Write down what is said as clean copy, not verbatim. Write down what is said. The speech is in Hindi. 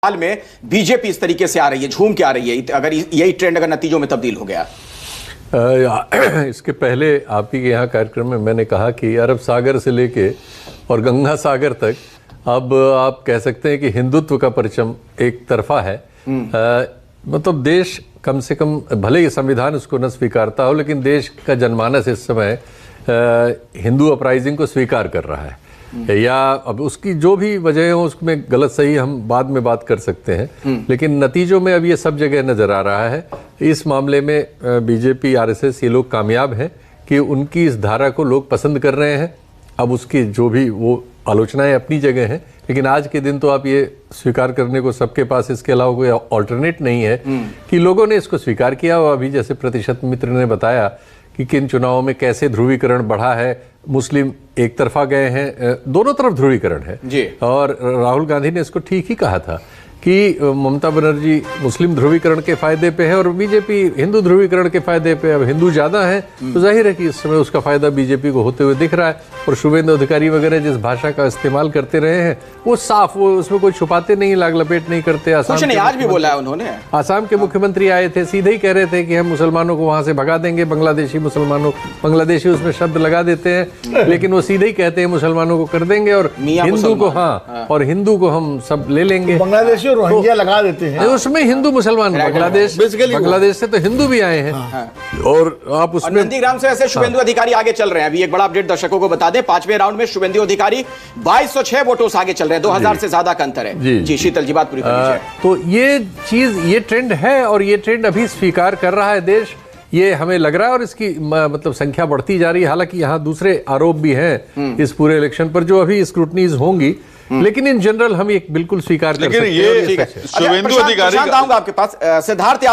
हाल में बीजेपी इस तरीके से आ रही है, झूम के आ रही है, अगर यही ट्रेंड अगर नतीजों में तब्दील हो गया? इसके पहले आप ही के यहाँ कार्यक्रम में मैंने कहा कि अरब सागर से लेके और गंगा सागर तक अब आप कह सकते हैं कि हिंदुत्व का परचम एक तरफा है। मतलब देश कम से कम, भले ही संविधान उसको न स्वीकारता हो, लेकिन देश का जनमानस इस समय हिंदू अपराइजिंग को स्वीकार कर रहा है। या अब उसकी जो भी वजह हो उसमें गलत सही हम बाद में बात कर सकते हैं, लेकिन नतीजों में अब ये सब जगह नजर आ रहा है। इस मामले में बीजेपी आरएसएस ये लोग कामयाब हैं कि उनकी इस धारा को लोग पसंद कर रहे हैं। अब उसकी जो भी वो आलोचनाएं अपनी जगह हैं, लेकिन आज के दिन तो आप ये स्वीकार करने को सबके पास इसके अलावा कोई ऑल्टरनेट नहीं है कि लोगों ने इसको स्वीकार किया। और अभी जैसे प्रतिशत मित्र ने बताया कि किन चुनावों में कैसे ध्रुवीकरण बढ़ा है, मुस्लिम एक तरफा गए हैं, दोनों तरफ ध्रुवीकरण है जी। और राहुल गांधी ने इसको ठीक ही कहा था कि ममता बनर्जी मुस्लिम ध्रुवीकरण के फायदे पे है और बीजेपी हिंदू ध्रुवीकरण के फायदे पे। अब हिंदू ज्यादा है तो जाहिर है कि इस समय उसका फायदा बीजेपी को होते हुए दिख रहा है। और शुभेंदु अधिकारी वगैरह जिस भाषा का इस्तेमाल करते रहे हैं वो साफ, वो उसमें कोई छुपाते नहीं, लाग लपेट नहीं करते। आज भी बोला है उन्होंने। आसाम के मुख्यमंत्री आए थे, सीधे ही कह रहे थे कि हम मुसलमानों को वहां से भगा देंगे, बांग्लादेशी मुसलमानों, बांग्लादेशी उसमें शब्द लगा देते हैं, लेकिन वो सीधे ही कहते हैं मुसलमानों को कर देंगे और हिंदू को और हिंदू को हम सब ले लेंगे। बांग्लादेशी और रोहिंग्या लगा देते हैं, उसमें हिंदू मुसलमान, बांग्लादेश से तो हिंदू भी आए हैं। और आप उसमें नंदीग्राम से ऐसे शुभेंदु अधिकारी आगे चल रहे हैं। अभी एक बड़ा अपडेट दर्शकों को बता दें, 5वें राउंड में शुभेंदु अधिकारी 2206 वोटों से आगे चल रहे हैं, 2000 से ज्यादा का अंतर है। जी शीतल जी, बात पूरी कर लीजिए। तो ये चीज, ये ट्रेंड है और ये ट्रेंड अभी स्वीकार कर रहा है देश, ये हमें लग रहा है। और इसकी मतलब संख्या बढ़ती जा रही है। हालांकि यहाँ दूसरे आरोप भी हैं इस पूरे इलेक्शन पर जो अभी स्क्रूटनीज होंगी, लेकिन इन जनरल हम ये बिल्कुल स्वीकार कर सकते हैं। शुभेंदु अधिकारी, आऊंगा आपके पास। सिद्धार्थ यादव